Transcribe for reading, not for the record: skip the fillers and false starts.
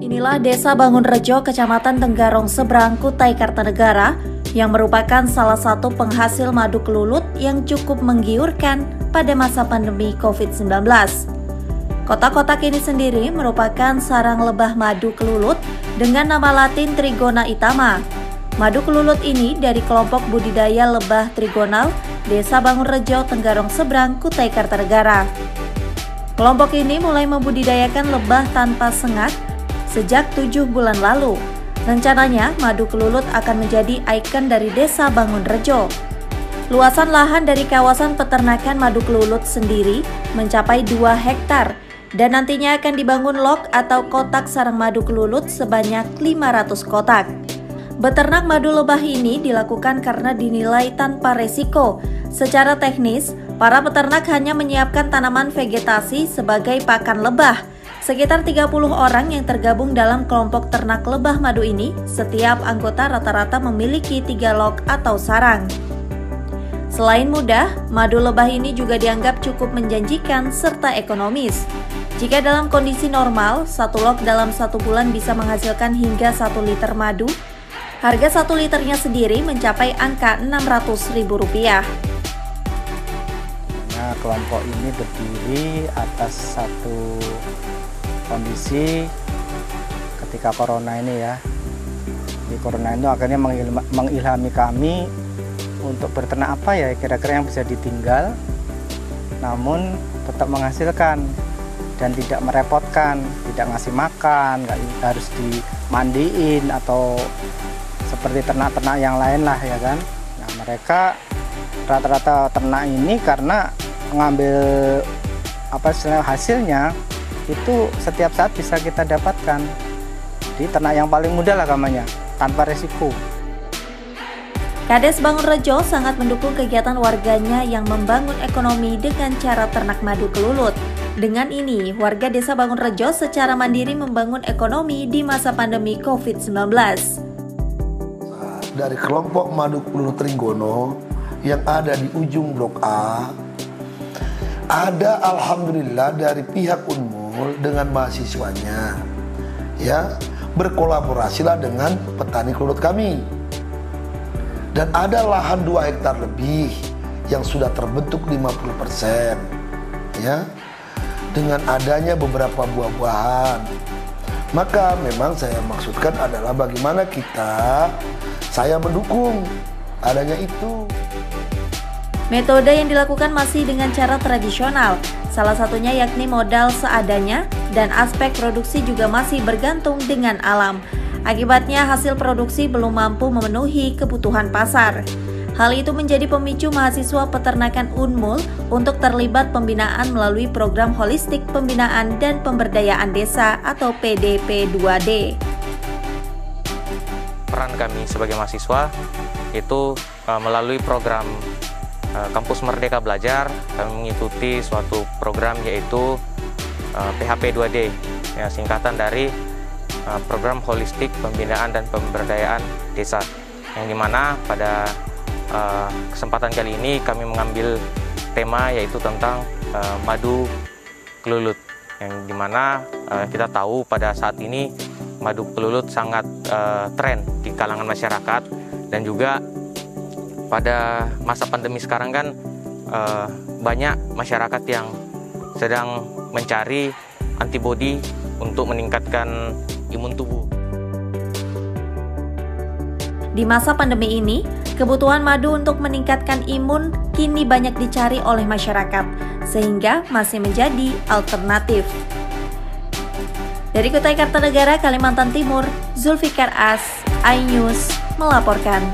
Inilah Desa Bangunrejo, Kecamatan Tenggarong Seberang, Kutai Kartanegara, yang merupakan salah satu penghasil madu kelulut yang cukup menggiurkan pada masa pandemi COVID-19. Kotak-kotak ini sendiri merupakan sarang lebah madu kelulut dengan nama latin Trigona itama. Madu kelulut ini dari kelompok budidaya lebah trigonal Desa Bangunrejo, Tenggarong Seberang, Kutai Kartanegara. Kelompok ini mulai membudidayakan lebah tanpa sengat sejak 7 bulan lalu. Rencananya, madu kelulut akan menjadi ikon dari Desa Bangunrejo. Luasan lahan dari kawasan peternakan madu kelulut sendiri mencapai 2 hektar dan nantinya akan dibangun log atau kotak sarang madu kelulut sebanyak 500 kotak. Beternak madu lebah ini dilakukan karena dinilai tanpa resiko. Secara teknis, para peternak hanya menyiapkan tanaman vegetasi sebagai pakan lebah. Sekitar 30 orang yang tergabung dalam kelompok ternak lebah madu ini, setiap anggota rata-rata memiliki 3 log atau sarang. Selain mudah, madu lebah ini juga dianggap cukup menjanjikan serta ekonomis. Jika dalam kondisi normal, 1 log dalam 1 bulan bisa menghasilkan hingga 1 liter madu. Harga 1 liternya sendiri mencapai angka Rp600.000. Nah, kelompok ini berdiri atas satu kondisi ketika corona ini ya. Di corona itu akhirnya mengilhami kami untuk berternak apa ya kira-kira yang bisa ditinggal namun tetap menghasilkan dan tidak merepotkan, tidak ngasih makan, nggak harus dimandiin atau seperti ternak-ternak yang lain lah ya kan. Nah, mereka rata-rata ternak ini karena mengambil hasilnya itu setiap saat bisa kita dapatkan. Jadi ternak yang paling mudah lah namanya, tanpa resiko. Kades Bangunrejo sangat mendukung kegiatan warganya yang membangun ekonomi dengan cara ternak madu kelulut. Dengan ini, warga Desa Bangunrejo secara mandiri membangun ekonomi di masa pandemi COVID-19. Dari kelompok madu kelulut Trigono yang ada di ujung Blok A, ada alhamdulillah dari pihak Unmul dengan mahasiswanya ya berkolaborasilah dengan petani kelulut kami. Dan ada lahan 2 hektar lebih yang sudah terbentuk 50% ya dengan adanya beberapa buah-buahan. Maka memang saya maksudkan adalah bagaimana saya mendukung adanya itu. Metode yang dilakukan masih dengan cara tradisional, salah satunya yakni modal seadanya dan aspek produksi juga masih bergantung dengan alam. Akibatnya hasil produksi belum mampu memenuhi kebutuhan pasar. Hal itu menjadi pemicu mahasiswa peternakan Unmul untuk terlibat pembinaan melalui program holistik pembinaan dan pemberdayaan desa atau PDP2D. Peran kami sebagai mahasiswa itu melalui program Kampus Merdeka Belajar, kami mengikuti suatu program yaitu PHP2D, ya, singkatan dari Program Holistik Pembinaan dan Pemberdayaan Desa, yang dimana pada kesempatan kali ini kami mengambil tema yaitu tentang madu kelulut, yang dimana kita tahu pada saat ini madu kelulut sangat tren di kalangan masyarakat, dan juga pada masa pandemi sekarang kan banyak masyarakat yang sedang mencari antibodi untuk meningkatkan imun tubuh. Di masa pandemi ini, kebutuhan madu untuk meningkatkan imun kini banyak dicari oleh masyarakat, sehingga masih menjadi alternatif. Dari Kutai Kartanegara, Kalimantan Timur, Zulfikar As, iNews melaporkan.